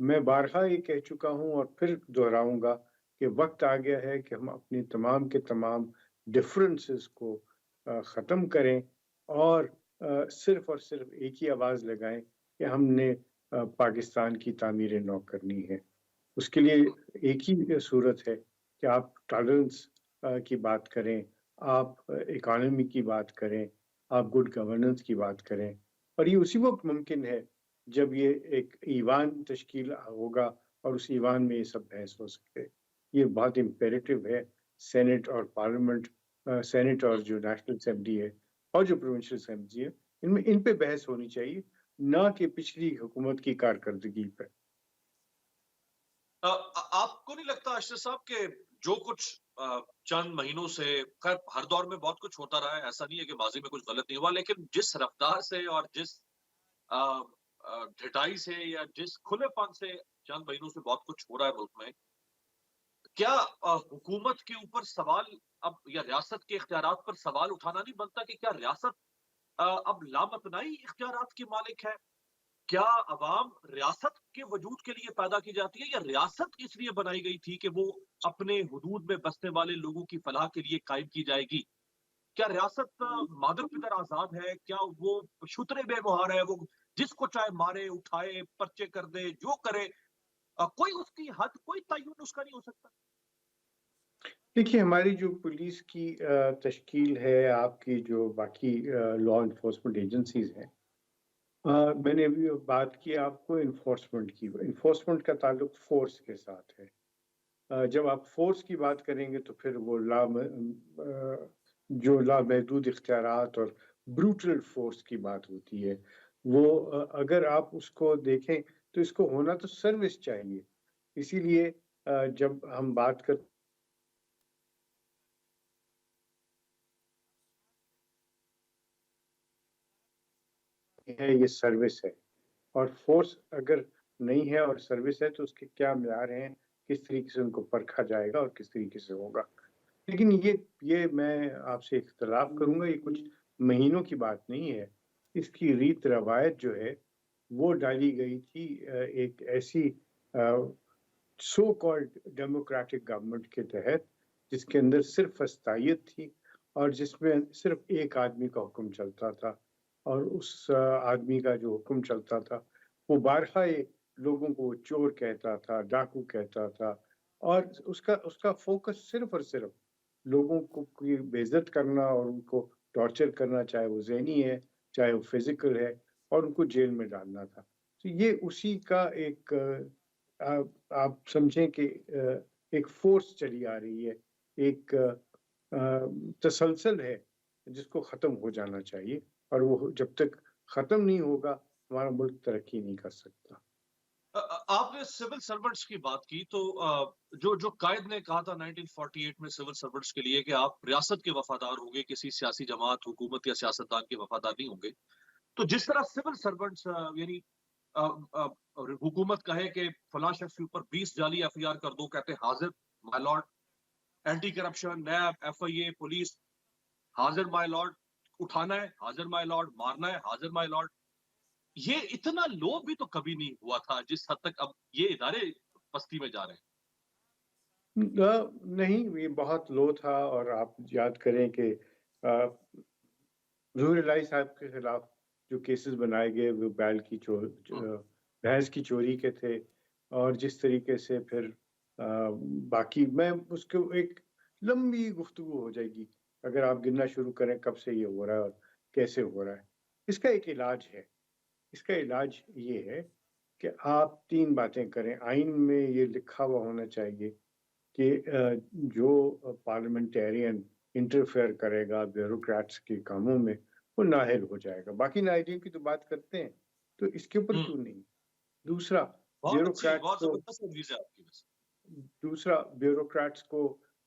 میں بارہا یہ کہہ چکا ہوں اور پھر دہراؤں گا کہ وقت آ گیا ہے کہ ہم اپنی تمام کے تمام ڈفرینسز کو ختم کریں اور صرف اور صرف ایک ہی آواز لگائیں کہ ہم نے پاکستان کی تعمیر نو کرنی ہے. اس کے لیے ایک ہی صورت ہے کہ آپ ٹالرنس کی بات کریں, آپ اکانومی کی بات کریں, آپ گڈ گورننس کی بات کریں, اور یہ اسی وقت ممکن ہے جب یہ ایک ایوان تشکیل ہوگا اور اس ایوان میں یہ سب بحث ہو سکے. یہ بہت امپیریٹو ہے. سینٹ اور پارلیمنٹ, سینٹ اور جو نیشنل اسمبلی ہے اور جو پروونشل اسمبلی ہے, ان پہ بحث ہونی چاہیے, نہ کہ پچھلی حکومت کی کارکردگی پہ. آپ کو نہیں لگتا اشرف صاحب کہ جو کچھ چند مہینوں سے, خیر ہر دور میں بہت کچھ ہوتا رہا ہے, ایسا نہیں ہے کہ ماضی میں کچھ غلط نہیں ہوا, لیکن جس رفتار سے اور جس ڈھٹائی سے یا جس کھلے پن سے چند مہینوں سے بہت کچھ ہو رہا ہے ملک میں, کیا حکومت کے اوپر سوال اب, یا ریاست کے اختیارات پر سوال اٹھانا نہیں بنتا کہ کیا ریاست اب لامتناعی اختیارات کی مالک ہے؟ کیا عوام ریاست کے وجود کے لیے پیدا کی جاتی ہے, یا ریاست اس لیے بنائی گئی تھی کہ وہ اپنے حدود میں بسنے والے لوگوں کی فلاح کے لیے قائم کی جائے گی؟ کیا ریاست مادر پدر آزاد ہے؟ کیا وہ شترے بے مہار ہے, وہ جس کو چاہے مارے, اٹھائے, پرچے کر دے, جو کرے, کوئی اس کی حد, کوئی تعین اس کا نہیں ہو سکتا؟ دیکھیے, ہماری جو پولیس کی تشکیل ہے, آپ کی جو باقی لا انفورسمنٹ ایجنسیز ہیں, میں نے ابھی بات کی آپ کو انفورسمنٹ کی. انفورسمنٹ کا تعلق فورس کے ساتھ ہے. جب آپ فورس کی بات کریں گے تو پھر وہ جو لامحدود اختیارات اور بروٹل فورس کی بات ہوتی ہے. وہ اگر آپ اس کو دیکھیں تو اس کو ہونا تو سروس چاہیے. اسی لیے جب ہم بات کرتے ہیں یہ سروس ہے, اور فورس اگر نہیں ہے اور سروس ہے تو اس کے کیا معیار ہیں, کس طریقے سے ان کو پرکھا جائے گا اور کس طریقے سے ہوگا. لیکن یہ میں آپ سے اختلاف کروں گا, یہ کچھ مہینوں کی بات نہیں ہے. اس کی ریت روایت جو ہے وہ ڈالی گئی تھی ایک ایسی سو کالڈ ڈیموکریٹک گورنمنٹ کے تحت جس کے اندر صرف فسطائیت تھی اور جس میں صرف ایک آدمی کا حکم چلتا تھا, اور اس آدمی کا جو حکم چلتا تھا وہ بارہا لوگوں کو چور کہتا تھا, ڈاکو کہتا تھا, اور اس کا فوکس صرف اور صرف لوگوں کو بے عزت کرنا اور ان کو ٹارچر کرنا, چاہے وہ ذہنی ہے چاہے وہ فزیکل ہے, اور ان کو جیل میں ڈالنا تھا. تو یہ اسی کا ایک آپ سمجھیں کہ ایک فورس چلی آ رہی ہے, ایک تسلسل ہے جس کو ختم ہو جانا چاہیے, اور وہ جب تک ختم نہیں ہوگا ہمارا ملک ترقی نہیں کر سکتا. آپ نے سول سرونٹس کی بات کی, تو جو قائد نے کہا تھا 1948 میں سول سرونٹس کے لیے کہ آپ ریاست کے وفادار ہوں گے, کسی سیاسی جماعت, حکومت یا سیاستدان کے وفادار نہیں ہوں گے, تو جس طرح سول سرونٹس یعنی حکومت کہے کہ فلاں شخص کے اوپر 20 جعلی ایف آئی آر کر دو, کہتے ہیں حاضر my lord, anti corruption, NAB, F I A, police, حاضر مائی لارڈ, اٹھانا ہے حاضر مائی لارڈ, مارنا ہے حاضر مائی لارڈ. یہ اتنا لو بھی تو کبھی نہیں ہوا تھا جس حد تک اب یہ ادارے پستی میں جا رہے ہیں. نہیں, یہ بہت لو تھا. اور آپ یاد کریں کہ ظہور الہی صاحب کے خلاف جو کیسز بنائے گئے وہ بیل کی بھینس کی چوری کے تھے, اور جس طریقے سے پھر باقی میں اس کو ایک لمبی گفتگو ہو جائے گی اگر آپ گننا شروع کریں کب سے یہ ہو رہا ہے اور کیسے ہو رہا ہے. اس کا ایک علاج ہے. اس کا علاج یہ ہے کہ آپ 3 باتیں کریں. آئین میں یہ لکھا ہوا ہونا چاہیے کہ جو پارلیمنٹیرین انٹرفیئر کرے گا بیوروکریٹس کے کاموں میں وہ نااہل ہو جائے گا. باقی نااہلیوں کی تو بات کرتے ہیں, تو اس کے اوپر کیوں نہیں. دوسرا, بیوروکریٹس کو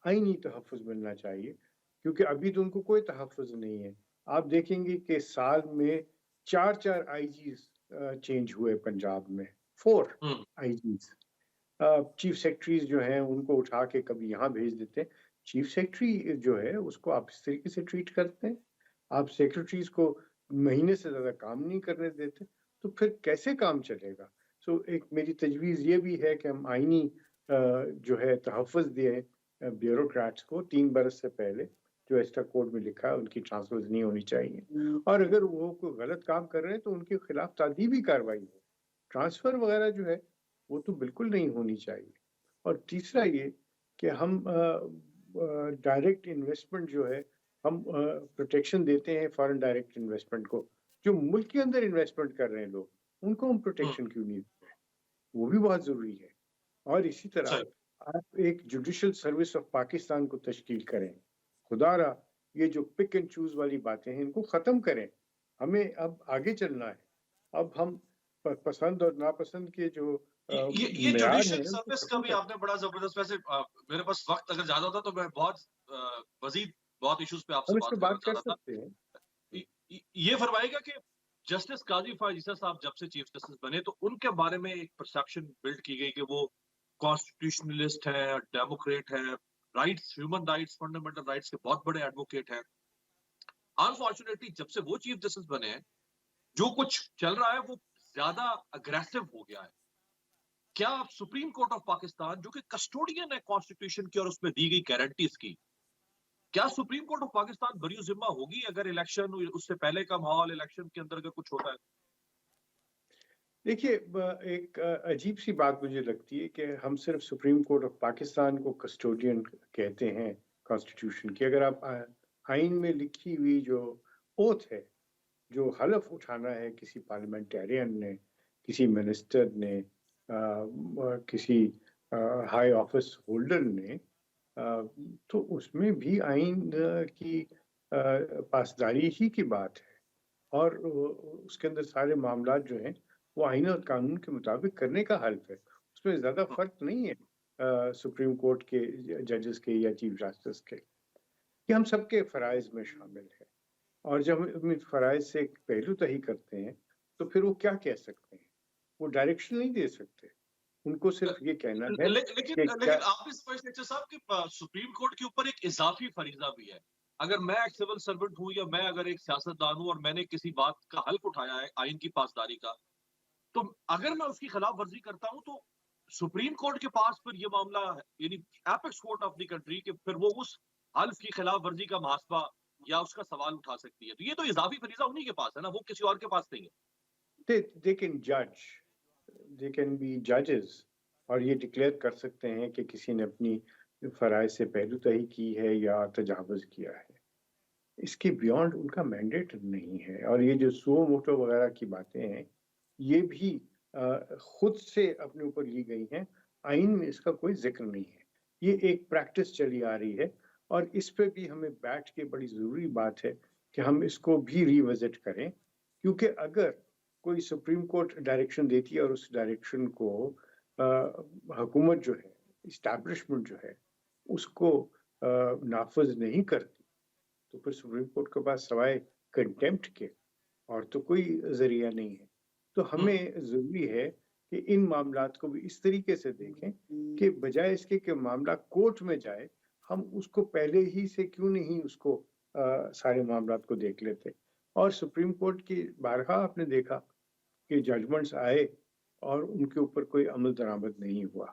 آئینی تحفظ ملنا چاہیے, کیونکہ ابھی تو ان کو کوئی تحفظ نہیں ہے. آپ دیکھیں گے کہ سال میں 4 آئی جیز چینج ہوئے پنجاب میں, 4 آئی جیز. چیف سیکرٹریز جو ہیں ان کو اٹھا کے کبھی یہاں بھیج دیتے ہیں. چیف سیکرٹری جو ہے اس کو آپ اس طریقے سے ٹریٹ کرتے ہیں, آپ سیکرٹریز کو مہینے سے زیادہ کام نہیں کرنے دیتے, تو پھر کیسے کام چلے گا. سو ایک میری تجویز یہ بھی ہے کہ ہم آئینی جو ہے تحفظ دیں بیوروکریٹس کو 3 برس سے پہلے جو ایسٹا کوڈ میں لکھا ہے ان کی ٹرانسفرز نہیں ہونی چاہیے، اور اگر وہ کوئی غلط کام کر رہے ہیں تو ان کے خلاف تعدیبی کارروائی ہو. ٹرانسفر وغیرہ جو ہے وہ تو بالکل نہیں ہونی چاہیے. اور تیسرا یہ کہ ہم ڈائریکٹ انویسٹمنٹ جو ہے ہم پروٹیکشن دیتے ہیں فارن ڈائریکٹ انویسٹمنٹ کو. جو ملک کے اندر انویسٹمنٹ کر رہے ہیں لوگ ان کو ہم پروٹیکشن کیوں نہیں دیتے ہیں؟ وہ بھی بہت ضروری ہے. اور اسی طرح صحیح. آپ ایک جوڈیشل سروس آف پاکستان کو تشکیل کریں. خدا را یہ جو پک اینڈ چوز والی باتیں ہیں ان کو ختم کریں. ہمیں اب آگے چلنا ہے. اب ہم پسند اور ناپسند کے جو یہ معیار جوڈیشل ہیں ان کو سروس کا ختم بھی کریں. آپ نے بڑا زبردست، ویسے میرے پاس وقت اگر زیادہ ہوتا تو میں بہت مزید بہت ایشوز پہ آپ ہم سے اس پہ بات کرنا بات کر چاہتا تھا. سکتے ہیں. یہ فرمائے گا کہ جسٹس قاضی فائز عیسیٰ صاحب جب سے چیف جسٹس بنے تو ان کے بارے میں ایک پرسیپشن بلڈ کی گئی کہ وہ کانسٹیٹیوشنلسٹ ہیں، ڈیموکریٹ ہیں، rights, human rights, fundamental rights کے بہت بڑے ایڈوکیٹ ہیں. انفارچونیٹلی جب سے وہ چیف جسٹس بنے ہیں جو کچھ چل رہا ہے وہ زیادہ اگریسو ہو گیا ہے. کیا آپ سپریم کورٹ آف پاکستان جو کہ کسٹوڈین ہے کانسٹیٹیوشن کی اور اس میں دی گئی گارنٹیز کی، کیا سپریم کورٹ آف پاکستان بری ذمہ ہوگی اگر الیکشن اس سے پہلے کا ماحول الیکشن کے اندر اگر کچھ ہوتا ہے؟ دیکھیے ایک عجیب سی بات مجھے لگتی ہے کہ ہم صرف سپریم کورٹ آف پاکستان کو کسٹوڈین کہتے ہیں کانسٹیٹیوشن کی. اگر آپ آئین میں لکھی ہوئی جو اوتھ ہے، جو حلف اٹھانا ہے کسی پارلیمنٹیرین نے، کسی منسٹر نے، کسی ہائی آفس ہولڈر نے، تو اس میں بھی آئین کی پاسداری ہی کی بات ہے. اور اس کے اندر سارے معاملات جو ہیں وہ آئین اور قانون کے مطابق کرنے کا حلف ہے. اس میں زیادہ فرق نہیں ہے سپریم کورٹ کے ججز کے یا چیف جسٹس کے. یہ ہم سب کے فرائض میں شامل ہے. اور جب ہم اپنے فرائض سے ایک پہلو تہی کرتے ہیں تو پھر وہ کیا کہہ سکتے ہیں؟ وہ ڈائریکشن نہیں دے سکتے. ان کو صرف یہ کہنا ہے کہ لیکن آپ بھی سمجھتے ہیں صاحب کہ سپریم کورٹ کے اوپر ایک اضافی فریضہ بھی ہے. اگر میں ایک سول سرونٹ ہوں یا میں اگر ایک سیاستدان ہوں اور میں نے کسی بات کا حلف اٹھایا ہے آئین کی پاسداری کا، تو اگر میں اس کی خلاف ورزی کرتا ہوں تو سپریم کورٹ کے پاس پھر یہ معاملہ ہے، یعنی apex court of the country, کہ پھر وہ اس حلف کی خلاف ورزی کا محاسبہ یا اس کا سوال اٹھا سکتی ہے. تو یہ تو اضافی فریضہ انہی کے پاس ہے نا، وہ کسی اور کے پاس نہیں ہے. they can judge, they can be judges، اور یہ ڈکلیئر کر سکتے ہیں کہ کسی نے اپنی فرائض سے پہلو تہی کی ہے یا تجاوز کیا ہے. اس کے بیونڈ ان کا مینڈیٹ نہیں ہے. اور یہ جو سو موٹو وغیرہ کی باتیں ہیں یہ بھی خود سے اپنے اوپر لی گئی ہیں. آئین میں اس کا کوئی ذکر نہیں ہے. یہ ایک پریکٹس چلی آ رہی ہے اور اس پہ بھی ہمیں بیٹھ کے بڑی ضروری بات ہے کہ ہم اس کو بھی ریوزٹ کریں. کیونکہ اگر کوئی سپریم کورٹ ڈائریکشن دیتی ہے اور اس ڈائریکشن کو حکومت جو ہے، اسٹیبلشمنٹ جو ہے، اس کو نافذ نہیں کرتی تو پھر سپریم کورٹ کے پاس سوائے کنٹیمپٹ کے اور تو کوئی ذریعہ نہیں ہے. تو ہمیں ضروری ہے کہ ان معاملات کو بھی اس طریقے سے دیکھیں کہ بجائے اس کے کہ معاملہ کورٹ میں جائے، ہم اس کو پہلے ہی سے کیوں نہیں اس کو سارے معاملات کو دیکھ لیتے. اور سپریم کورٹ کی بارہا آپ نے دیکھا کہ ججمنٹس آئے اور ان کے اوپر کوئی عمل درآمد نہیں ہوا.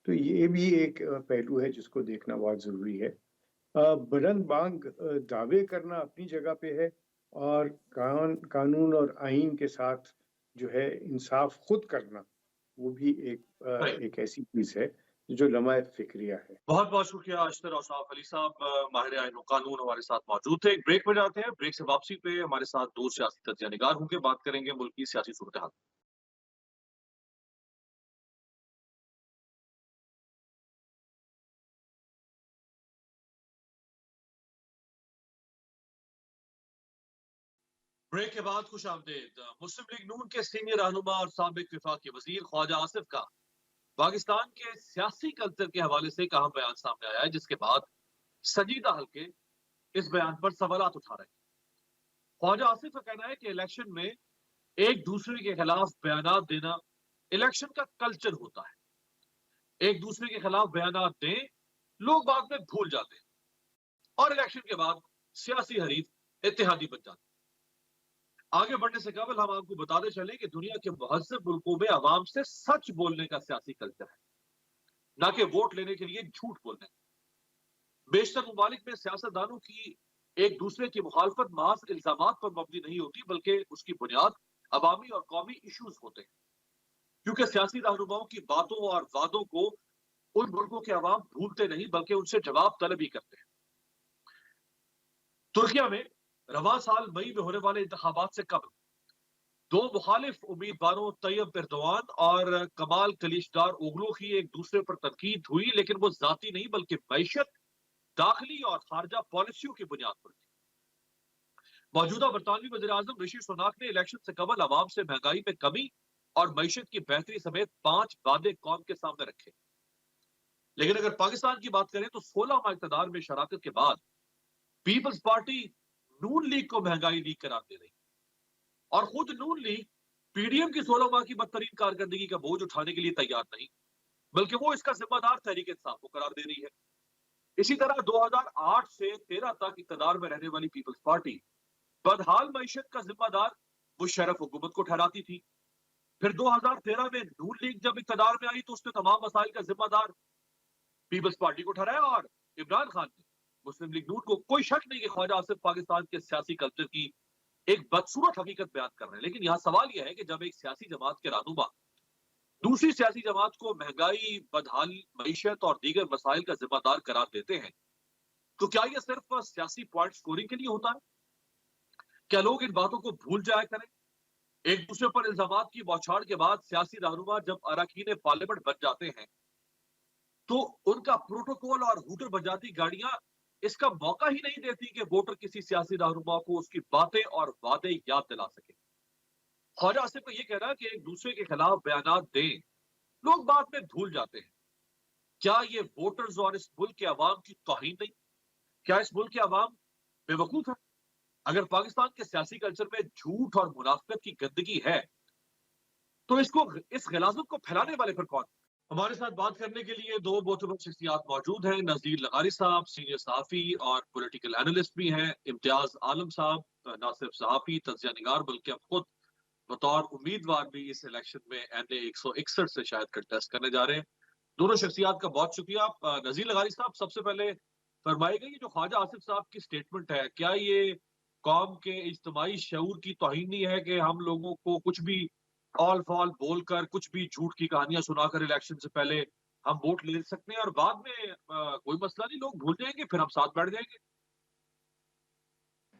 تو یہ بھی ایک پہلو ہے جس کو دیکھنا بہت ضروری ہے. بلند بانگ دعوے کرنا اپنی جگہ پہ ہے، اور قانون اور آئین کے ساتھ جو ہے انصاف خود کرنا وہ بھی ایک ایسی چیز ہے جو لمحہ فکریہ ہے. بہت بہت شکریہ اشتر اوصاف علی صاحب، ماہر آئین و قانون ہمارے ساتھ موجود تھے. ایک بریک میں جاتے ہیں، بریک سے واپسی پہ ہمارے ساتھ دو سیاسی تجزیہ نگار ہوں گے، بات کریں گے ملک کی سیاسی صورتحال. بریک کے بعد خوش آمدید. مسلم لیگ نون کے سینئر رہنما اور سابق وفاقی وزیر خواجہ آصف کا پاکستان کے سیاسی کلچر کے حوالے سے ایک اہم بیان سامنے آیا ہے، جس کے بعد سنجیدہ حلقے اس بیان پر سوالات اٹھا رہے ہیں. خواجہ آصف کا کہنا ہے کہ الیکشن میں ایک دوسرے کے خلاف بیانات دینا الیکشن کا کلچر ہوتا ہے. ایک دوسرے کے خلاف بیانات دیں، لوگ بعد میں بھول جاتے ہیں اور الیکشن کے بعد سیاسی حریف اتحادی بن جاتے ہیں. آگے بڑھنے سے قبل ہم آپ کو بتاتے چلیں کہ دنیا کے مہذب ملکوں میں عوام سے سچ بولنے کا سیاسی کلچر ہے، نہ کہ ووٹ لینے کے لیے جھوٹ بولنے کا۔ بیشتر ممالک میں سیاستدانوں کی ایک دوسرے کی مخالفت محض الزامات پر مبنی نہیں ہوتی، بلکہ اس کی بنیاد عوامی اور قومی ایشوز ہوتے ہیں، کیونکہ سیاسی رہنماؤں کی باتوں اور وعدوں کو ان ملکوں کے عوام بھولتے نہیں بلکہ ان سے جواب طلبی کرتے ہیں۔ ترکیہ میں رواں سال مئی میں ہونے والے انتخابات سے قبل دو مخالف امیدواروں طیب اردوان اور کمال کلیچدار اوغلو کی ایک دوسرے پر تنقید ہوئی، لیکن وہ ذاتی نہیں بلکہ معیشت، داخلی اور خارجہ پالیسیوں کی بنیاد پر تھی۔ موجودہ برطانوی وزیر اعظم رشی سوناک نے الیکشن سے قبل عوام سے مہنگائی میں کمی اور معیشت کی بہتری سمیت 5 وعدے قوم کے سامنے رکھے، لیکن اگر پاکستان کی بات کریں تو 16 ماہ اقتدار میں شراکت کے بعد پیپلز پارٹی نون لیگ کو مہنگائی لیگ قرار دے رہی، اور خود نون لیگ پی ڈی ایم کی 16 ماہ کی بدترین کارکردگی کا بوجھ اٹھانے کے لیے تیار نہیں، بلکہ وہ اس کا ذمہ دار تحریک انصاف کو قرار دے رہی ہے۔ اسی طرح 2008 سے 13 تک اقتدار میں رہنے والی پیپلز پارٹی بدحال معیشت کا ذمہ دار مشرف حکومت کو ٹھہراتی تھی۔ پھر 2013 میں نون لیگ جب اقتدار میں آئی تو اس نے تمام مسائل کا ذمہ دار پیپلز پارٹی کو ٹھہرایا، اور عمران خان نے مسلم لیگ نون کو، کوئی شک نہیں کہ خواجہ آصف پاکستان کے سیاسی کلچر کی ایک بدصورت حقیقت بیان کر رہے ہیں، لیکن یہاں سوال یہ ہے کہ جب ایک سیاسی جماعت کے رہنما دوسری سیاسی جماعت کو مہنگائی، بدحال معیشت اور دیگر مسائل کا ذمہ دار قرار دیتے ہیں تو کیا یہ صرف سیاسی پوائنٹ سکورنگ کے لیے ہوتا ہے؟ کیا لوگ ان باتوں کو بھول جایا کریں؟ ایک دوسرے پر الزامات کی بوچھاڑ کے بعد سیاسی رہنما جب اراکین پارلیمنٹ بن جاتے ہیں تو ان کا پروٹوکول اور ہوٹر بن جاتی گاڑیاں اس کا موقع ہی نہیں دیتی کہ ووٹر کسی سیاسی رہنما کو اس کی باتیں اور وعدے یاد دلا سکے۔ خواجہ آصف کا یہ کہنا ہے کہ ایک دوسرے کے خلاف بیانات دیں، لوگ بعد میں بھول جاتے ہیں۔ کیا یہ ووٹرز اور اس ملک کے عوام کی توہین نہیں؟ کیا اس ملک کے عوام بے وقوف ہے؟ اگر پاکستان کے سیاسی کلچر میں جھوٹ اور منافقت کی گندگی ہے تو اس غلاظت کو پھیلانے والے پھر کون؟ ہمارے ساتھ بات کرنے کے لیے دو معتبر شخصیات موجود ہیں۔ نذیر لغاری صاحب سینئر صحافی اور پولیٹیکل اینالسٹ بھی ہیں، امتیاز عالم صاحب نہ صرف صحافی، تجزیہ نگار بلکہ اب خود بطور امیدوار بھی اس الیکشن میں این اے 161 سے شاید کنٹیسٹ کرنے جا رہے ہیں۔ دونوں شخصیات کا بہت شکریہ۔ نذیر لغاری صاحب، سب سے پہلے فرمائے گا، یہ جو خواجہ آصف صاحب کی سٹیٹمنٹ ہے، کیا یہ قوم کے اجتماعی شعور کی توہین نہیں ہے کہ ہم لوگوں کو کچھ بھی آل فال بول کر، کچھ بھی جھوٹ کی کہانیاں سنا کر الیکشن سے پہلے ہم ووٹ لے سکتے ہیں اور بعد میں کوئی مسئلہ نہیں، لوگ بھول جائیں گے، پھر ہم ساتھ بیٹھ جائیں گے؟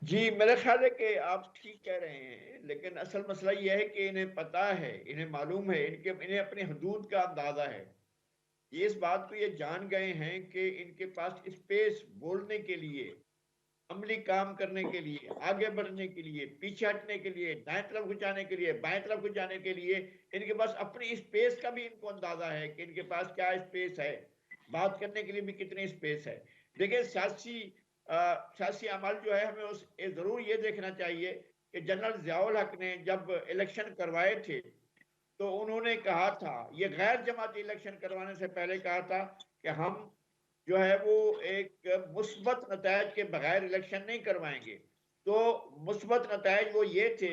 جی میرا خیال ہے کہ آپ ٹھیک کہہ رہے ہیں، لیکن اصل مسئلہ یہ ہے کہ انہیں پتہ ہے، انہیں معلوم ہے، انہیں اپنی حدود کا اندازہ ہے۔ یہ اس بات کو یہ جان گئے ہیں کہ ان کے پاس اسپیس بولنے کے لیے، عملی کام کرنے کے لیے، آگے بڑھنے کے لیے، پیچھے ہٹنے کے لیے، دائیں طرف کو جانے کے لیے، بائیں طرف کو جانے کے لیے، ان کے پاس اپنی اسپیس کا بھی ان کو اندازہ ہے کہ ان کے پاس کیا اسپیس ہے، بات کرنے کے لیے بھی کتنی اسپیس ہے۔ دیکھیں سیاسی عمل جو ہے، ہمیں ضرور یہ دیکھنا چاہیے کہ جنرل ضیاء الحق نے جب الیکشن کروائے تھے تو انہوں نے کہا تھا، یہ غیر جماعتی الیکشن کروانے سے پہلے کہا تھا کہ ہم جو ہے وہ ایک مثبت نتائج کے بغیر الیکشن نہیں کروائیں گے۔ تو مثبت نتائج وہ یہ تھے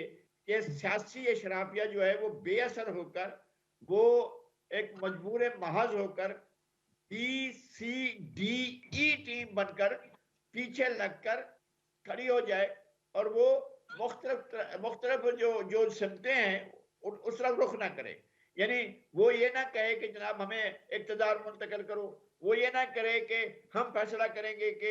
کہ سیاسی اشرافیہ جو ہے وہ بے اثر ہو کر، وہ ایک مجبور محض ہو کر، B C D E team بن کر پیچھے لگ کر کھڑی ہو جائے اور وہ مختلف جو سمتیں ہیں اس طرف رخ نہ کرے۔ یعنی وہ یہ نہ کہے کہ جناب ہمیں اقتدار منتقل کرو، وہ یہ نہ کرے کہ ہم فیصلہ کریں گے کہ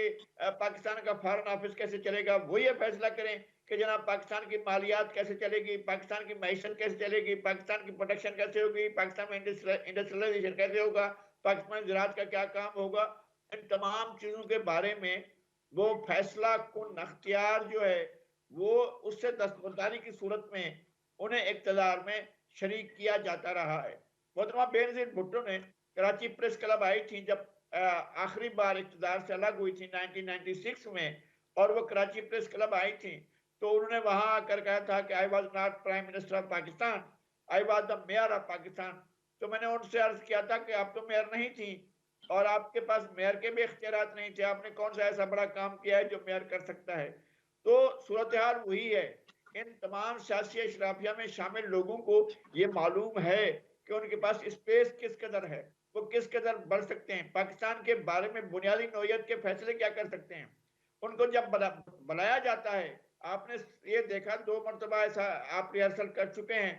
پاکستان کا فارن آفس کیسے چلے گا، وہ یہ فیصلہ کریں کہ جناب پاکستان کی مالیات کیسے چلے گی، پاکستان کی معیشت کیسے چلے گی، پاکستان کی پروڈکشن کیسے ہوگی، پاکستان میں انڈسٹریلائزیشن کیسے ہوگا، پاکستان میں زراعت کا کیا کام ہوگا۔ ان تمام چیزوں کے بارے میں وہ فیصلہ کن اختیار جو ہے وہ اس سے دستبرداری کی صورت میں انہیں اقتدار میں شریک کیا جاتا رہا ہے۔ محترمہ بینظیر بھٹو نے کراچی پریس کلب آئی تھی جب آخری بار اقتدار سے الگ ہوئی تھی 1996 میں، اور وہ کراچی پریس کلب آئی تھی تو انہوں نے وہاں آ کر کہا تھا کہ I was not Prime Minister of Pakistan, I was the Mayor of Pakistan۔ تو میں نے ان سے عرض کیا تھا کہ آپ تو میئر نہیں تھی اور آپ کے پاس میئر کے بھی اختیارات نہیں تھے، آپ نے کون سا ایسا بڑا کام کیا ہے جو میئر کر سکتا ہے۔ تو صورتحال وہی ہے ان تمام سیاسی اشرافیہ میں شامل لوگوں کو یہ معلوم ہے کہ ان کے پاس اسپیس کس قدر ہے، وہ کس قدر بڑھ سکتے ہیں، پاکستان کے بارے میں بنیادی نوعیت کے فیصلے کیا کر سکتے ہیں۔ ان کو جب بلایا جاتا ہے، آپ نے یہ دیکھا 2 مرتبہ ایسا آپ ریہرسل کر چکے ہیں،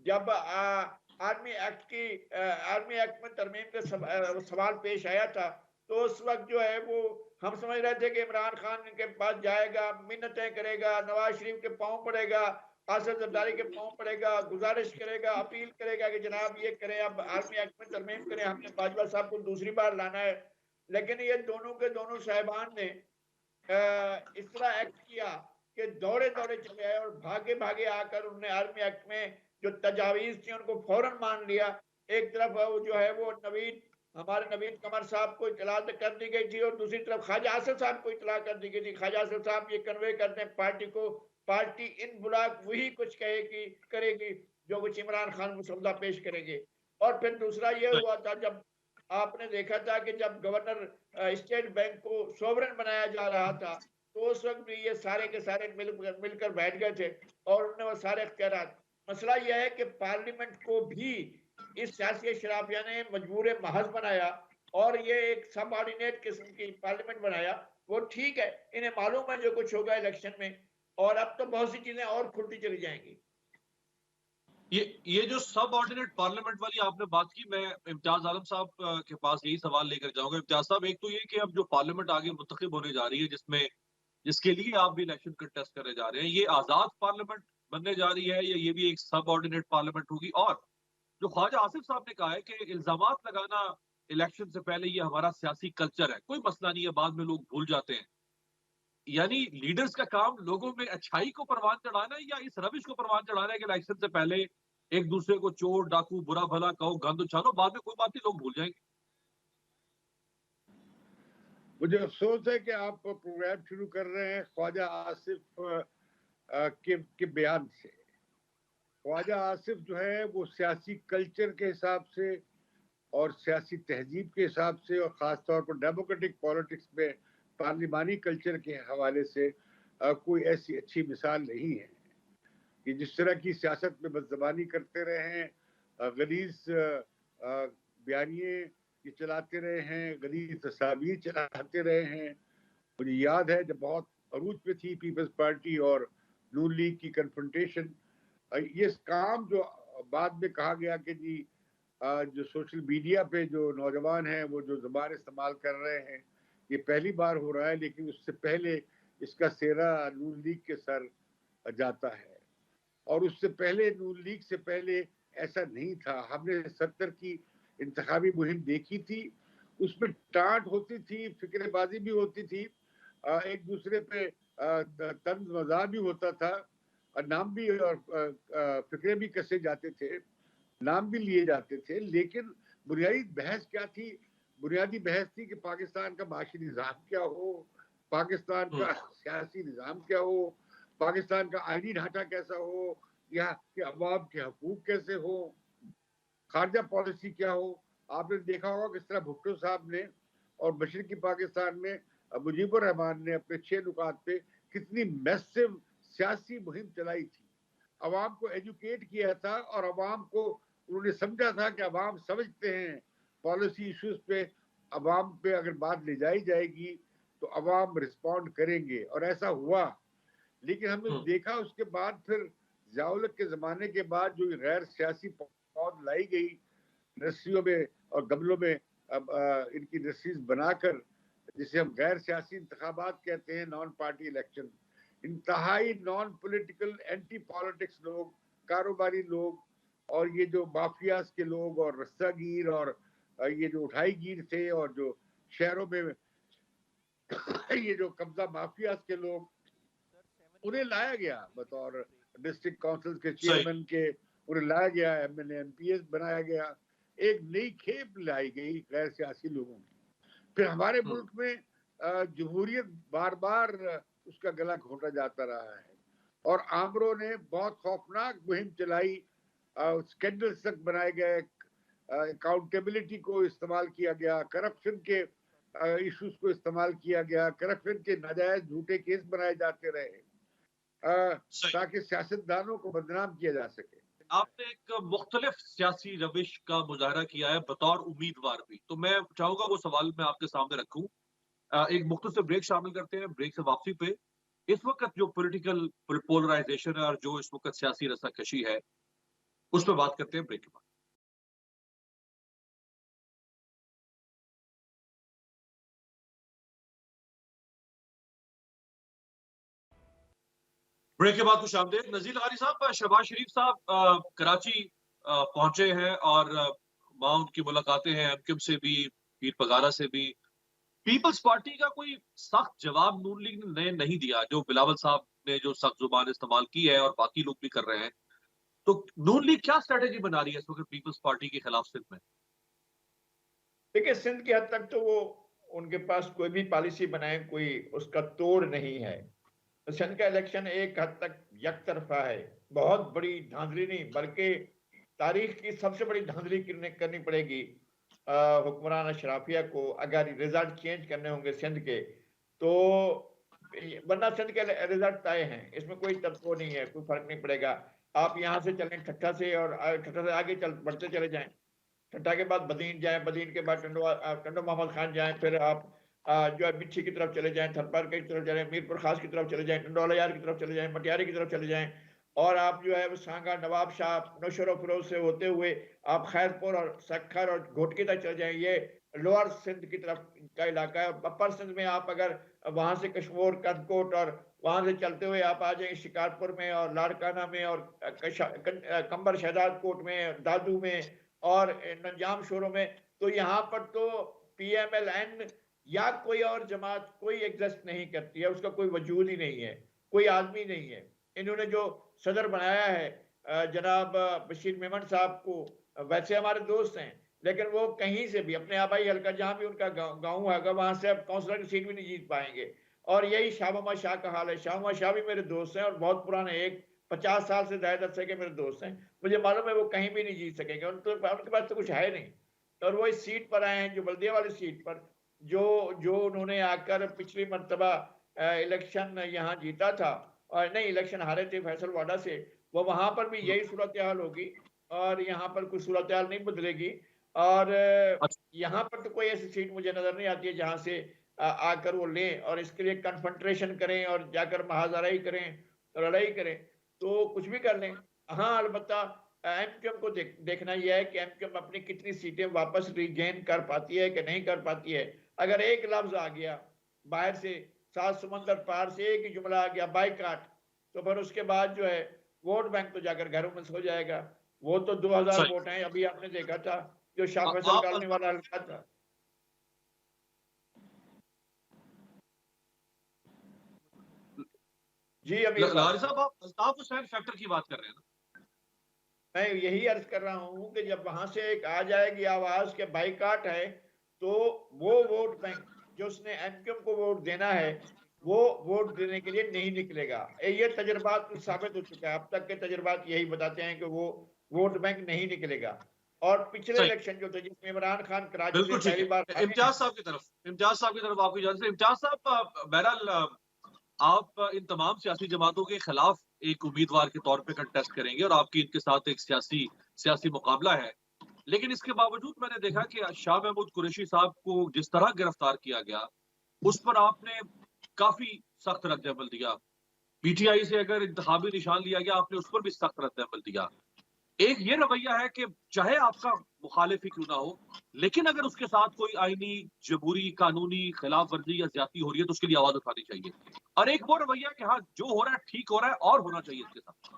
جب آرمی ایکٹ میں ترمیم کا سوال پیش آیا تھا، تو اس وقت جو ہے وہ ہم سمجھ رہے تھے کہ عمران خان کے پاس جائے گا، منتیں کرے گا، نواز شریف کے پاؤں پڑے گا، آصف زرداری کے پاؤں پڑے گا، گزارش کرے گا، اپیل کرے گا کہ جناب یہ کریں، اب آرمی ایکٹ میں ترمیم کریں، ہم نے باجوہ صاحب کو دوسری بار لانا ہے۔ لیکن یہ دونوں کے دونوں صاحبان نے اس طرح ایکٹ کیا کہ دوڑے چلے آئے اور بھاگے بھاگے آ کر انہوں نے آرمی ایکٹ میں جو تجاویز تھی ان کو فوراً مان لیا۔ ایک طرف وہ جو ہے وہ ہمارے نوید قمر صاحب کو اطلاع کر دی گئی تھی، اور دوسری طرف خواجہ آصف صاحب کو اطلاع کر دی گئی تھی، خواجہ آصف صاحب یہ کنوے کرتے ہیں پارٹی کو، پارٹی ان بلاک وہی کچھ کرے گی جو کچھ عمران خان مسودہ پیش کریں گے۔ اور پھر دوسرا یہ ہوا تھا، جب آپ نے دیکھا تھا کہ جب گورنر اسٹیٹ بینک کو سوورن بنایا جا رہا تھا، تو اس وقت بھی یہ سارے کے سارے مل کر بیٹھ گئے تھے اور انہوں نے وہ سارے اختیارات۔ مسئلہ یہ ہے کہ پارلیمنٹ کو بھی اس سیاسی اشرافیہ نے مجبور محض بنایا اور یہ ایک سب آرڈینیٹ قسم کی پارلیمنٹ بنایا۔ وہ ٹھیک ہے، انہیں معلوم ہے جو کچھ ہوگا الیکشن میں، اور اب تو بہت سی چیزیں اور کھلتی چلی جائیں گی۔ یہ جو سب آرڈینیٹ پارلیمنٹ والی آپ نے بات کی، میں امتیاز عالم صاحب کے پاس یہی سوال لے کر جاؤں گا۔ امتیاز صاحب، ایک تو یہ کہ اب جو پارلیمنٹ آگے منتخب ہونے جا رہی ہے، جس کے لیے آپ بھی الیکشن کنٹیسٹ کرنے جا رہے ہیں، یہ آزاد پارلیمنٹ بننے جا رہی ہے یا یہ بھی ایک سب آرڈینیٹ پارلیمنٹ ہوگی؟ اور جو خواجہ آصف صاحب نے کہا ہے کہ الزامات لگانا الیکشن سے پہلے یہ ہمارا سیاسی کلچر ہے، کوئی مسئلہ نہیں ہے، بعد میں لوگ بھول جاتے ہیں، یعنی لیڈرز کا کام لوگوں میں اچھائی کو پروان چڑھانا ہے یا اس روش کو پروان چڑھانا ہے کہ الیکشن سے پہلے ایک دوسرے کو چور ڈاکو برا بھلا کہو، گند اچھالو، بعد میں کوئی بات نہیں، لوگ بھول جائیں گے۔ مجھے افسوس ہے کہ آپ پروگرام شروع کر رہے ہیں خواجہ آصف کے بیان سے۔ خواجہ آصف جو ہے وہ سیاسی کلچر کے حساب سے اور سیاسی تہذیب کے حساب سے اور خاص طور پر ڈیموکریٹک پالیٹکس میں پارلیمانی کلچر کے حوالے سے کوئی ایسی اچھی مثال نہیں ہے کہ جس طرح کی سیاست میں بدزبانی کرتے رہے ہیں، غلیظ بیانیے یہ چلاتے رہے ہیں، غلیظ تصاویر چلاتے رہے ہیں۔ مجھے یاد ہے جب بہت عروج پہ تھی پیپلز پارٹی اور نون لیگ کی کنفرنٹیشن، یہ کام جو بعد میں کہا گیا کہ جی جو سوشل میڈیا پہ جو نوجوان ہیں وہ جو زبان استعمال کر رہے ہیں، یہ پہلی بار ہو رہا ہے، لیکن اس سے پہلے اس کا سہرا نون لیگ کے سر جاتا ہے، اور اس سے پہلے نون لیگ سے پہلے ایسا نہیں تھا۔ ہم نے 70 کی انتخابی مہم دیکھی تھی، اس میں ٹانٹ ہوتی تھی، فکر بازی بھی ہوتی تھی، ایک دوسرے پہ طنز مزاح بھی ہوتا تھا، نام بھی اور فکرے بھی کسے جاتے تھے، نام بھی لیے جاتے تھے، لیکن بنیادی بحث کیا تھی؟ بنیادی بحث تھی کہ پاکستان کا معاشی نظام کیا ہو، پاکستان کا سیاسی نظام کیا ہو، پاکستان کا آئینی ڈھانچہ کیسا ہو، یا کہ عوام کے حقوق کیسے ہو، خارجہ پالیسی کیا ہو۔ آپ نے دیکھا ہوگا کس طرح بھٹو صاحب نے اور مشرقی پاکستان میں مجیب الرحمان نے اپنے 6 نکات پہ کتنی میسو سیاسی مہم چلائی تھی، عوام کو ایجوکیٹ کیا تھا، اور عوام کو انہوں نے سمجھا تھا کہ عوام سمجھتے ہیں پالیسی ایشوز پہ، عوام پہ اگر بات لے جائی جائے گی تو عوام رسپونڈ کریں گے، اور ایسا ہوا۔ لیکن ہم نے دیکھا اس کے بعد پھر ضیاء الحق کے زمانے کے بعد جو غیر سیاسی پود لائی گئی نرسریوں میں اور گملوں میں، ان کی نرسریز بنا کر، جسے ہم غیر سیاسی انتخابات کہتے ہیں، نان پارٹی الیکشن، انتہائی نان پولیٹیکل اینٹی پالیٹکس لوگ، کاروباری لوگ، اور یہ جو مافیاز کے لوگ اور رستہ گیر اور یہ جو اٹھائی گیر تھے، اور جو شہروں میں یہ جو قبضہ مافیاز کے لوگ، انہیں لایا گیا بطور ڈسٹرکٹ کونسل کے چیئرمین کے، انہیں لایا گیا، M L A M P S بنایا گیا، ایک نئی کھیپ لائی گئی غیر سیاسی لوگوں کی۔ پھر ہمارے ملک میں جمہوریت بار بار اس کا گلا گھونٹا جاتا رہا ہے، اور آمروں نے بہت خوفناک مہم چلائی، اسکینڈلز تک بنائے گئے، اکاؤنٹیبلٹی کو استعمال کیا گیا، کرپشن کے ایشوز کو استعمال کیا گیا، کرپشن کے ناجائز جھوٹے کیس بنائے جاتے رہے، تاکہ سیاستدانوں کو بدنام کیا جا سکے. آپ نے ایک مختلف سیاسی روش کا مظاہرہ کیا ہے بطور امیدوار بھی، تو میں چاہوں گا وہ سوال میں آپ کے سامنے رکھوں. ایک مختصر بریک شامل کرتے ہیں، بریک سے واپسی پہ اس وقت جو پولیٹیکل پولرائزیشن ہے اور جو اس وقت سیاسی رسا کشی ہے اس پہ بات کرتے ہیں بریک کے بعد. بریک کے بعد خوش آمدید. نذیر لغاری صاحب، شہباز شریف صاحب کراچی پہنچے ہیں اور وہاں ان کی ملاقاتیں ہیں ایم کیو ایم سے بھی، پیر پگارا سے بھی. پیپلز پارٹی کا کوئی سخت جواب نون لیگ نے نہیں دیا، جو بلاول صاحب نے جو سخت زبان استعمال کی ہے اور باقی لوگ بھی کر رہے ہیں. تو نون لیگ کیا اسٹریٹجی بنا رہی ہے اس وقت پیپلز پارٹی کے خلاف سندھ میں؟ دیکھیں سندھ کی حد تک تو وہ ان کے پاس کوئی بھی پالیسی بنائے کوئی اس کا توڑ نہیں ہے. سندھ کا الیکشن ایک حد تک یک طرفہ ہے، بہت بڑی دھاندلی نہیں بلکہ تاریخ کی سب سے بڑی دھاندلی کرنی پڑے گی حکمران اشرافیہ کو اگر ریزلٹ چینج کرنے ہوں گے سندھ کے تو. ورنہ سندھ کے ریزلٹ طے ہیں، اس میں کوئی تبدیلی نہیں ہے، کوئی فرق نہیں پڑے گا. آپ یہاں سے چلیں ٹھٹھا سے اور ٹھٹھا سے آگے بڑھتے چلے جائیں، ٹھٹھا کے بعد بدین جائیں، بدین کے بعد ٹنڈو محمد خان جائیں، پھر آپ جو ہے مٹھی کی طرف چلے جائیں، تھرپار کی طرف چلے جائیں، میرپور خاص کی طرف چلے جائیں، ٹنڈولا یار کی طرف چلے جائیں، مٹیاری کی طرف چلے جائیں، اور آپ جو ہے سانگا نواب شاہ نوشر و فروز سے ہوتے ہوئے آپ خیرپور اور سکھر اور گھوٹکی تک چلے جائیں. یہ لوور سندھ کی طرف کا علاقہ ہے. اپر سندھ میں آپ اگر وہاں سے کشمور کنکوٹ اور وہاں سے چلتے ہوئے آپ آ جائیں شکارپور میں اور لاڑکانہ میں اور کمبر شہزاد کوٹ میں، دادو میں اور ننجام شوروں میں، تو یہاں پر تو پی ایم ایل این یا کوئی اور جماعت کوئی ایگزسٹ نہیں کرتی ہے، اس کا کوئی وجود ہی نہیں ہے، کوئی آدمی نہیں ہے. انہوں نے جو صدر بنایا ہے جناب بشیر میمن صاحب کو، ویسے ہمارے دوست ہیں لیکن وہ کہیں سے بھی اپنے آبائی حلقہ جہاں بھی ان کا گاؤں ہے وہاں سے اب کونسلر کی سیٹ بھی نہیں جیت پائیں گے. اور یہی شاہ محمد شاہ کا حال ہے. شاہ محمد شاہ بھی میرے دوست ہیں اور بہت پرانے، ایک 50 سال سے زائد عرصے کے میرے دوست ہیں. مجھے معلوم ہے وہ کہیں بھی نہیں جیت سکیں گے، ان کے پاس تو کچھ ہے نہیں. اور وہ اس سیٹ پر آئے ہیں جو بلدیہ والی سیٹ پر جو انہوں نے آ کر پچھلی مرتبہ الیکشن یہاں جیتا تھا، اور نہیں الیکشن ہارے تھے فیصل واڈا سے، وہ وہاں پر بھی یہی صورتحال ہوگی اور یہاں پر کوئی صورتحال نہیں بدلے گی. اور یہاں پر تو کوئی ایسی سیٹ مجھے نظر نہیں آتی ہے جہاں سے آ کر وہ لیں اور اس کے لیے کنفنٹریشن کریں اور جا کر محاذرائی کریں، لڑائی کریں، تو کچھ بھی کر لیں. ہاں البتہ ایم کیو ایم کو دیکھنا یہ ہے کہ ایم کیو ایم اپنی کتنی سیٹیں واپس ریگین کر پاتی ہے کہ نہیں کر پاتی ہے. اگر ایک لفظ آ گیا باہر سے، 7 سمندر پار سے ایک ہی جملہ آ گیا بائیکاٹ، تو پھر اس کے بعد جو ہے ووٹ بینک تو جا کر گھروں میں سو جائے گا. وہ تو 2000 ووٹ ہیں، ابھی آپ نے دیکھا تھا جو شاہ فیصل کالونی والا حلقہ تھا. جی ابھی لغاری صاحب آپ الطاف حسین فیکٹر کی بات کر رہے ہیں نا؟ میں یہی عرض کر رہا ہوں کہ جب وہاں سے ایک آ جائے گی آواز کہ بائیکاٹ ہے تو وہ ووٹ بینک جو اس نے ایم کیو ایم کو ووٹ دینا ہے وہ ووٹ دینے کے لیے نہیں نکلے گا. یہ تجربات ثابت ہو چکا ہے، اب تک کے تجربات یہی بتاتے ہیں کہ وہ ووٹ بینک نہیں نکلے گا. اور پچھلے الیکشن جو تھے جس میں عمران خان کراچی سے پہلی بار امتیاز صاحب کی طرف آپ کی اجازت سے. امتیاز صاحب بہرحال آپ ان تمام سیاسی جماعتوں کے خلاف ایک امیدوار کے طور پہ کنٹیسٹ کریں گے اور آپ کی ان کے ساتھ ایک سیاسی مقابلہ ہے، لیکن اس کے باوجود میں نے دیکھا کہ شاہ محمود قریشی صاحب کو جس طرح گرفتار کیا گیا اس پر آپ نے کافی سخت رد عمل دیا. پی ٹی آئی سے اگر انتخابی نشان لیا گیا آپ نے اس پر بھی سخت رد عمل دیا. ایک یہ رویہ ہے کہ چاہے آپ کا مخالف ہی کیوں نہ ہو لیکن اگر اس کے ساتھ کوئی آئینی، جمہوری، قانونی خلاف ورزی یا زیادتی ہو رہی ہے تو اس کے لیے آواز اٹھانی چاہیے. اور ایک وہ رویہ کہ ہاں جو ہو رہا ہے ٹھیک ہو رہا ہے اور ہونا چاہیے اس کے ساتھ.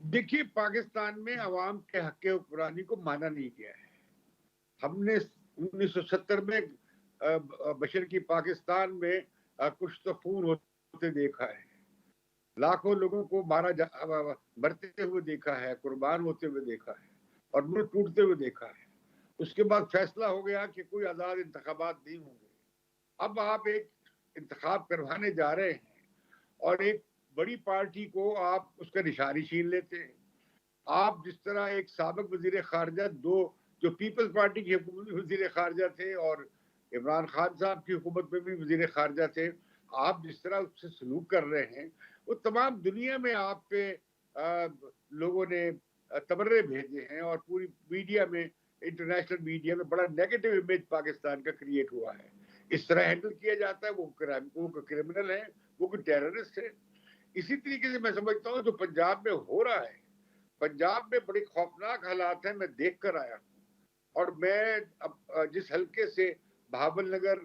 دیکھیے پاکستان میں عوام کے حق حکمرانی کو مانا نہیں گیا ہے. ہم نے 1970 میں بشر کی پاکستان میں کچھ تو خون ہوتے دیکھا ہے، لاکھوں لوگوں کو مرتے ہوئے دیکھا ہے، قربان ہوتے ہوئے دیکھا ہے اور ملک ٹوٹتے ہوئے دیکھا ہے. اس کے بعد فیصلہ ہو گیا کہ کوئی آزاد انتخابات نہیں ہوں گے. اب آپ ایک انتخاب کروانے جا رہے ہیں اور ایک بڑی پارٹی کو آپ اس کا نشانی چھین لیتے ہیں. آپ جس طرح ایک سابق وزیر خارجہ، دو جو پیپلز پارٹی کی حکومت میں وزیر خارجہ تھے اور عمران خان صاحب کی حکومت میں بھی وزیر خارجہ تھے، آپ جس طرح اس سے سلوک کر رہے ہیں وہ تمام دنیا میں آپ پہ لوگوں نے تبرے بھیجے ہیں اور پوری میڈیا میں انٹرنیشنل میڈیا میں بڑا نیگیٹو امیج پاکستان کا کریٹ ہوا ہے. اس طرح ہینڈل کیا جاتا ہے, وہ کرمنل ہے, وہ کوئی ٹیررسٹ ہے. اسی طریقے سے میں سمجھتا ہوں جو پنجاب میں ہو رہا ہے, پنجاب میں بڑی خوفناک حالات ہیں, میں دیکھ کر آیا ہوں. اور میں جس حلقے سے بہاول نگر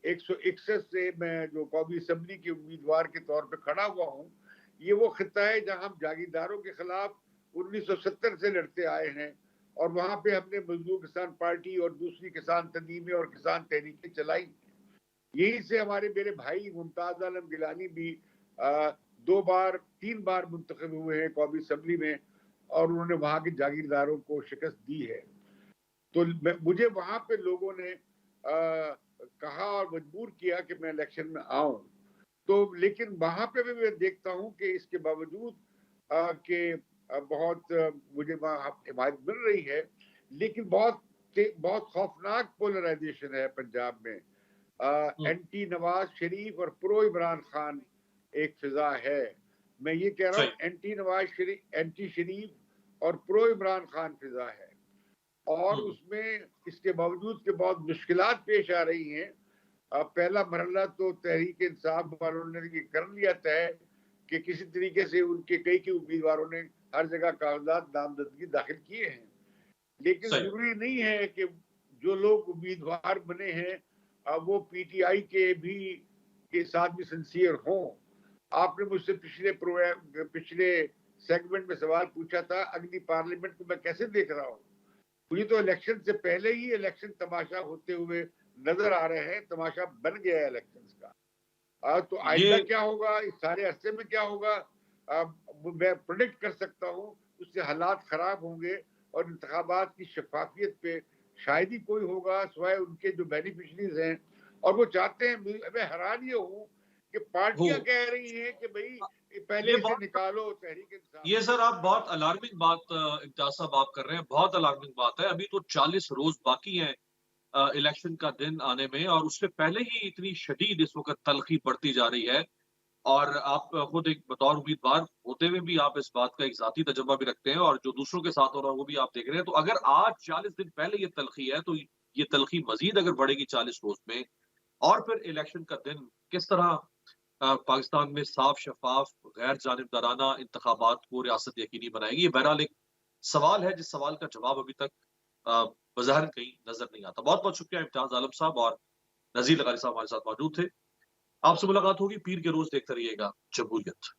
161 سے میں جو قومی اسمبلی کے امیدوار کے طور پہ کھڑا ہوا ہوں, یہ وہ خطہ ہے جہاں ہم جاگیرداروں کے خلاف 1970 سے لڑتے آئے ہیں, اور وہاں پہ ہم نے مزدور کسان پارٹی اور دوسری کسان تنظیمیں اور کسان تحریکیں چلائی. یہیں سے میرے بھائی ممتاز عالم گیلانی بھی 3 بار منتخب ہوئے ہیں قومی اسمبلی میں, اور انہوں نے وہاں کے جاگیرداروں کو شکست دی ہے. تو مجھے وہاں پہ لوگوں نے کہا اور مجبور کیا کہ میں الیکشن میں آؤں. تو لیکن وہاں پہ بھی میں دیکھتا ہوں کہ اس کے باوجود کہ بہت مجھے وہاں حمایت مل رہی ہے, لیکن بہت خوفناک پولرائزیشن ہے پنجاب میں. اینٹی نواز شریف اور پرو عمران خان ایک فضا ہے. میں یہ کہہ رہا ہوں اینٹی نواز شریف, اینٹی شریف اور پرو عمران خان فضا ہے, اور اس میں اس کے باوجود کہ بہت مشکلات پیش آ رہی ہیں. پہلا مرحلہ تو تحریک انصاف والوں نے یہ کر لیا طے کہ کسی طریقے سے ان کے کئی امیدواروں نے ہر جگہ کاغذات نامزدگی داخل کیے ہیں, لیکن ضروری نہیں ہے کہ جو لوگ امیدوار بنے ہیں وہ پی ٹی آئی کے ساتھ بھی سنسیئر ہوں. آپ نے مجھ سے پچھلے سیگمنٹ میں سوال پوچھا تھا اگلی پارلیمنٹ کو میں کیسے دیکھ رہا ہوں. مجھے تو الیکشن سے پہلے ہی الیکشن تماشا ہوتے ہوئے نظر آ رہے ہیں, تماشا بن گیا ہے الیکشنز کا. تو آئندہ کیا ہوگا, اس سارے عرصے میں کیا ہوگا, میں پریڈکٹ کر سکتا ہوں. اس سے حالات خراب ہوں گے اور انتخابات کی شفافیت پہ شاید ہی کوئی ہوگا سوائے ان کے جو بینیفیشریز ہیں, اور وہ چاہتے ہیں. میں حیران یہ ہوں کہ پارٹیاں کہہ رہی ہیں کہ بھئی پہلے سے نکالو تحریک انصاف. یہ سر آپ بہت الارمنگ بات امتیاز صاحب آپ کر رہے ہیں, بہت الارمنگ بات ہے. ابھی تو 40 روز باقی ہیں الیکشن کا دن آنے میں, اور اس سے پہلے ہی اتنی شدید اس وقت تلخی بڑھتی جا رہی ہے. اور آپ خود ایک بطور امیدوار ہوتے ہوئے بھی آپ اس بات کا ایک ذاتی تجربہ بھی رکھتے ہیں, اور جو دوسروں کے ساتھ ہو رہا ہے وہ بھی آپ دیکھ رہے ہیں. تو اگر آج 40 دن پہلے یہ تلخی ہے تو یہ تلخی مزید اگر بڑھے گی 40 روز میں, اور پھر الیکشن کا دن کس طرح پاکستان میں صاف شفاف غیر جانبدارانہ انتخابات کو ریاست یقینی بنائے گی, یہ بہرحال ایک سوال ہے جس سوال کا جواب ابھی تک بظاہر کہیں نظر نہیں آتا. بہت بہت شکریہ امتیاز عالم صاحب, اور نذیر لغاری صاحب ہمارے ساتھ موجود تھے. آپ سے ملاقات ہوگی پیر کے روز. دیکھتے رہیے گا جمہوریت.